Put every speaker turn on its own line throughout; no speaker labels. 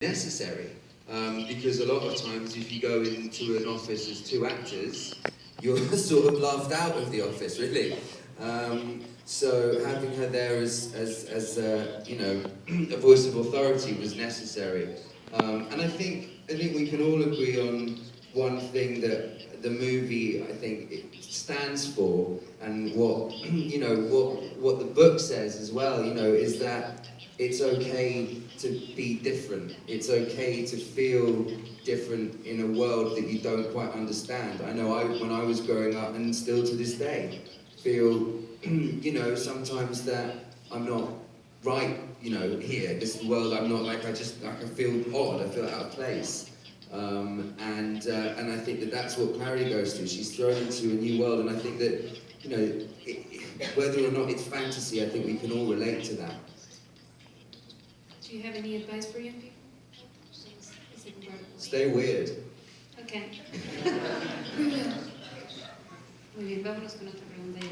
necessary. Because a lot of times if you go into an office as two actors, you're sort of laughed out of the office, really. So having her there as you know, a voice of authority was necessary. And I think we can all agree on one thing that the movie, I think, it stands for, and what you know, what the book says as well, you know, is that it's okay to be different. It's okay to feel different in a world that you don't quite understand. I know when I was growing up, and still to this day, feel, you know, sometimes that I'm not right, you know, here. This world, I'm not like, I feel odd, I feel out of place. And I think that that's what Clary goes through. She's thrown into a new world, and I think that, you know, whether or not it's fantasy, I think we can all relate to that.
Do you have any advice for young people?
Stay weird.
Okay. Muy bien, vámonos con otra pregunta.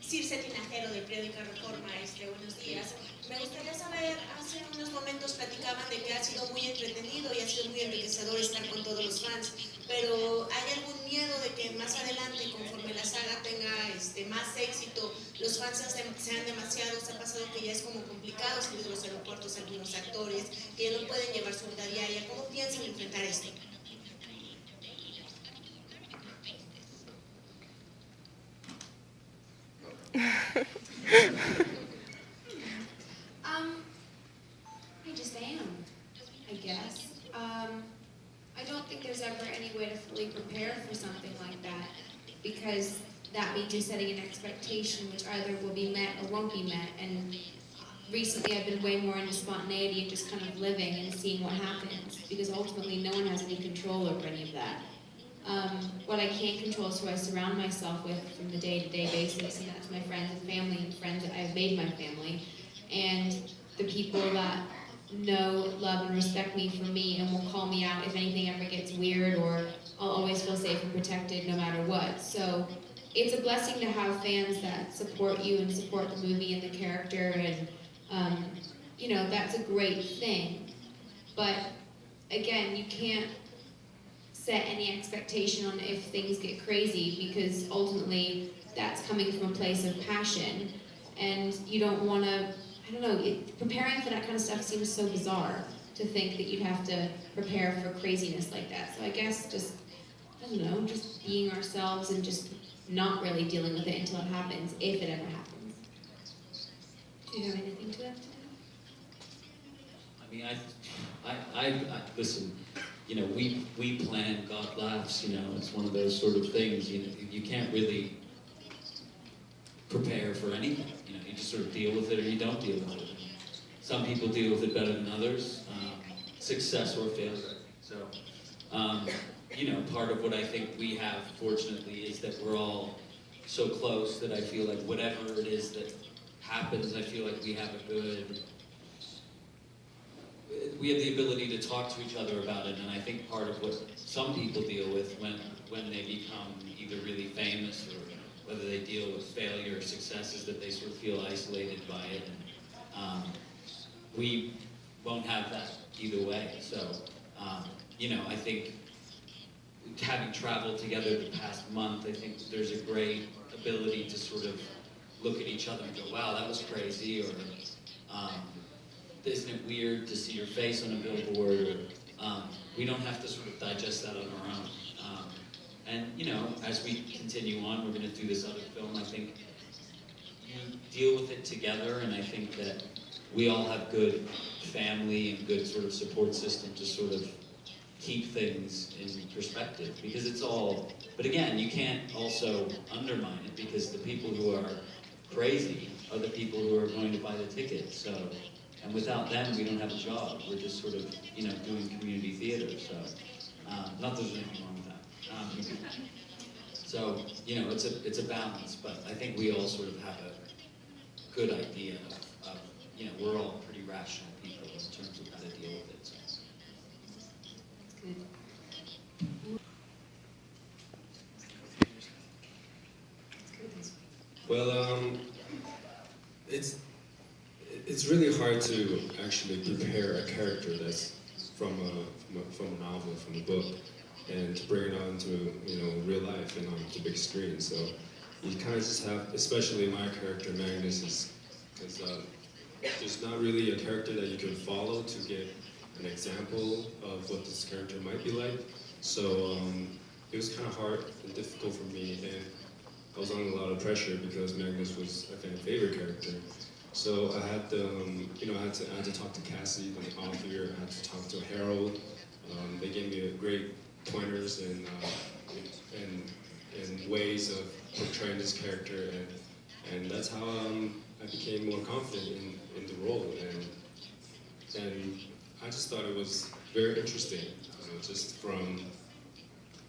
Circe Tinajero del periódico Reforma, buenos días. Me gustaría saber, hace unos momentos platicaban de que ha sido muy entretenido y ha sido muy enriquecedor estar con todos los fans, pero ¿hay algún miedo de que más adelante, conforme la saga tenga más éxito, los fans sean demasiados? Ha pasado que ya es como complicado salir de los aeropuertos algunos actores, que no pueden llevar su vida diaria. ¿Cómo piensan enfrentar esto?
I just am, I guess. I don't think there's ever any way to fully prepare for something like that, because that means you're setting an expectation which either will be met or won't be met. And recently I've been way more into spontaneity and just kind of living and seeing what happens, because ultimately no one has any control over any of that. What I can control is who I surround myself with from the day-to-day basis, and that's my friends and family, and friends that I've made my family, and the people that know, love, and respect me for me, and will call me out if anything ever gets weird, or I'll always feel safe and protected no matter what. So it's a blessing to have fans that support you and support the movie and the character, and you know, that's a great thing. But again, you can't set any expectation on if things get crazy, because ultimately that's coming from a place of passion, and you don't want to, I don't know, preparing for that kind of stuff seems so bizarre, to think that you'd have to prepare for craziness like that. So I guess just, I don't know, just being ourselves and just not really dealing with it until it happens, if it ever happens. Do you have anything to add to that?
I mean, I listen, you know, we plan, God laughs, you know, it's one of those sort of things, you know, you can't really prepare for anything, you know, you just sort of deal with it or you don't deal with it. Some people deal with it better than others, success or failure. So, you know, part of what I think we have, fortunately, is that we're all so close that I feel like whatever it is that happens, I feel like we have the ability to talk to each other about it, and I think part of what some people deal with when they become either really famous or whether they deal with failure or success is that they sort of feel isolated by it, and we won't have that either way. So, you know, I think having traveled together the past month, I think there's a great ability to sort of look at each other and go, wow, that was crazy, or isn't it weird to see your face on a billboard? We don't have to sort of digest that on our own. And, you know, as we continue on, we're going to do this other film. I think you deal with it together, and I think that we all have good family and good sort of support system to sort of keep things in perspective, because it's all, but again, you can't also undermine it, because the people who are crazy are the people who are going to buy the tickets. So, and without them, we don't have a job. We're just sort of, you know, doing community theater. So, not that there's anything wrong with that. So, you know, it's a balance, but I think we all sort of have a good idea of you know, we're all pretty rational people in terms of how to deal with it. So.
That's good.
Well, it's it's really hard to actually prepare a character that's from a novel, from a book, and to bring it on to real life and onto big screen. So you kind of just have, especially my character Magnus, is because there's not really a character that you can follow to get an example of what this character might be like. So it was kind of hard and difficult for me, and I was under a lot of pressure because Magnus was, I think, a favorite character. So I had I had to talk to Cassie, the author. I had to talk to Harold. They gave me great pointers and ways of portraying this character, and that's how I became more confident in the role. And I just thought it was very interesting, just from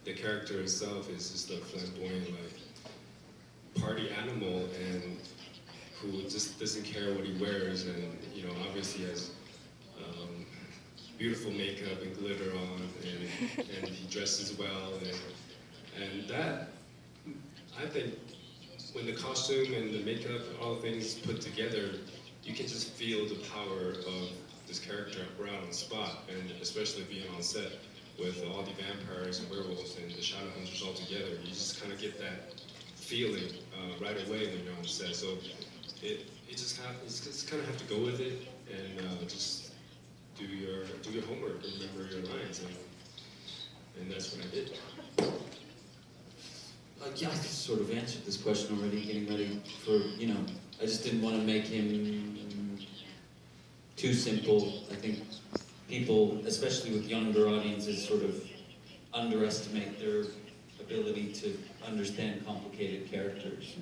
the character itself is just a flamboyant, like, party animal, and who just doesn't care what he wears, and obviously has beautiful makeup and glitter on, and he dresses well, and that, I think, when the costume and the makeup, all things put together, you can just feel the power of this character right on the spot, and especially being on set with all the vampires and werewolves and the shadow hunters all together, you just kind of get that feeling right away when you're on set. So you just kind of have to go with it and just do your homework and remember your lines, and that's what I did.
Yeah, I sort of answered this question already, getting ready for, I just didn't want to make him too simple. I think people, especially with younger audiences, sort of underestimate their ability to understand complicated characters.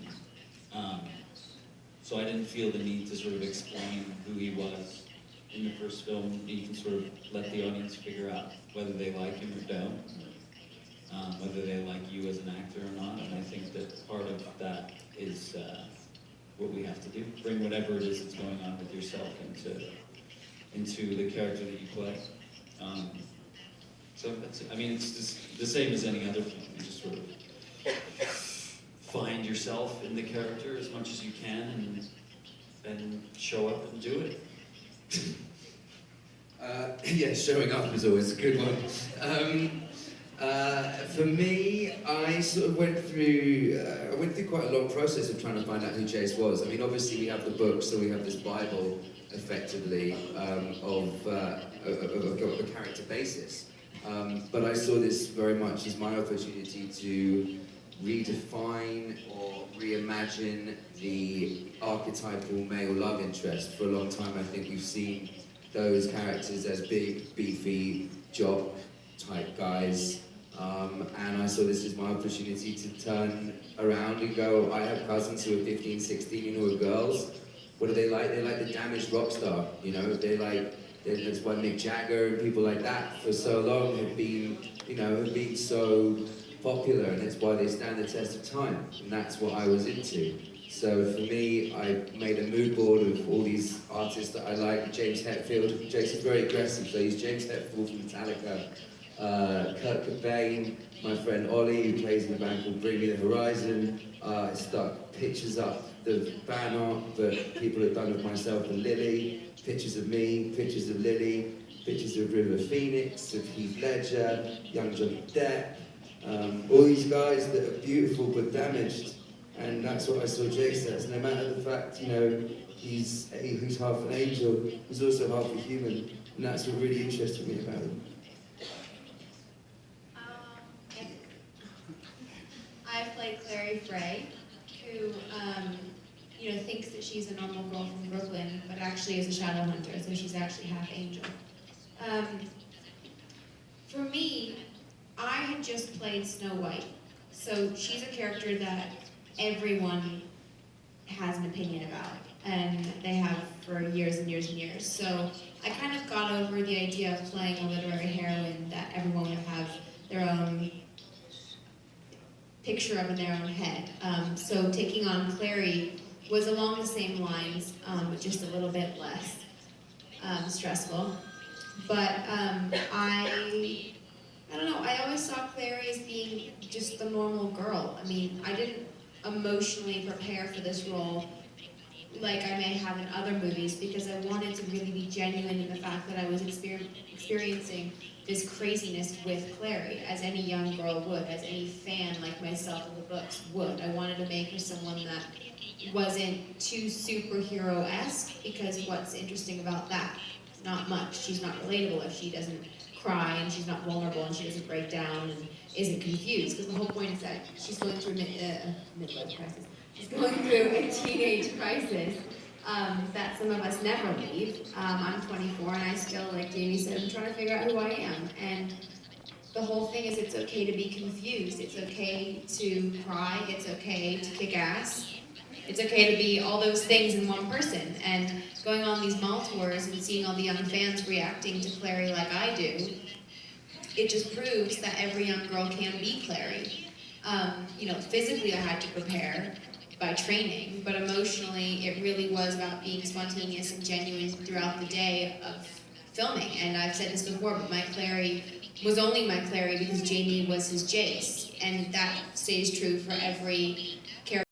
So I didn't feel the need to sort of explain who he was in the first film. You can sort of let the audience figure out whether they like him or don't. Whether they like you as an actor or not, and I think that part of that is what we have to do. Bring whatever it is that's going on with yourself into the character that you play. So that's, it's just the same as any other film. You just sort of find yourself in the character as much as you can, and show up and do it.
Yeah, showing up is always a good one. For me, I sort of went through quite a long process of trying to find out who Jace was. I mean, obviously we have the book, so we have this Bible, effectively, of a character basis. But I saw this very much as my opportunity to redefine or reimagine the archetypal male love interest. For a long time, I think we've seen those characters as big, beefy, jock type guys. And I saw this as my opportunity to turn around and go, I have cousins who are 15, 16, who are girls. What do they like? They like the damaged rock star, that's why Mick Jagger and people like that for so long have been so popular, and that's why they stand the test of time, and that's what I was into. So for me, I made a mood board of all these artists that I like. James Hetfield, Jace is very aggressive, so he's James Hetfield from Metallica. Kurt Cobain, my friend Ollie, who plays in a band called Bring Me the Horizon. I stuck pictures up, the fan art that people have done of myself and Lily, pictures of me, pictures of Lily, pictures of River Phoenix, of Heath Ledger, Young Johnny Depp, all these guys that are beautiful but damaged, and that's what I saw Jace as. No matter the fact, he's half an angel, he's also half a human, and that's what really interested me about him.
I play Clary Frey, who, thinks that she's a normal girl from Brooklyn, but actually is a shadow hunter, so she's actually half angel. For me, I had just played Snow White, so she's a character that everyone has an opinion about, and they have for years and years and years. So I kind of got over the idea of playing a literary heroine that everyone would have their own picture of in their own head. So taking on Clary was along the same lines, but just a little bit less stressful. But I don't know, I always saw Clary as being just the normal girl. I mean, I didn't emotionally prepare for this role like I may have in other movies, because I wanted to really be genuine in the fact that I was experiencing this craziness with Clary, as any young girl would, as any fan like myself of the books would. I wanted to make her someone that wasn't too superhero-esque, because what's interesting about that? Not much. She's not relatable if she doesn't cry, and she's not vulnerable, and she doesn't break down, and isn't confused, because the whole point is that she's going through a midlife crisis. She's going through a teenage crisis that some of us never leave. I'm 24, and I still, like Jamie said, I'm trying to figure out who I am. And the whole thing is, it's okay to be confused. It's okay to cry. It's okay to kick ass. It's okay to be all those things in one person. And going on these mall tours and seeing all the young fans reacting to Clary like I do, it just proves that every young girl can be Clary. You know, physically I had to prepare by training, but emotionally it really was about being spontaneous and genuine throughout the day of filming. And I've said this before, but my Clary was only my Clary because Jamie was his Jace, and that stays true for every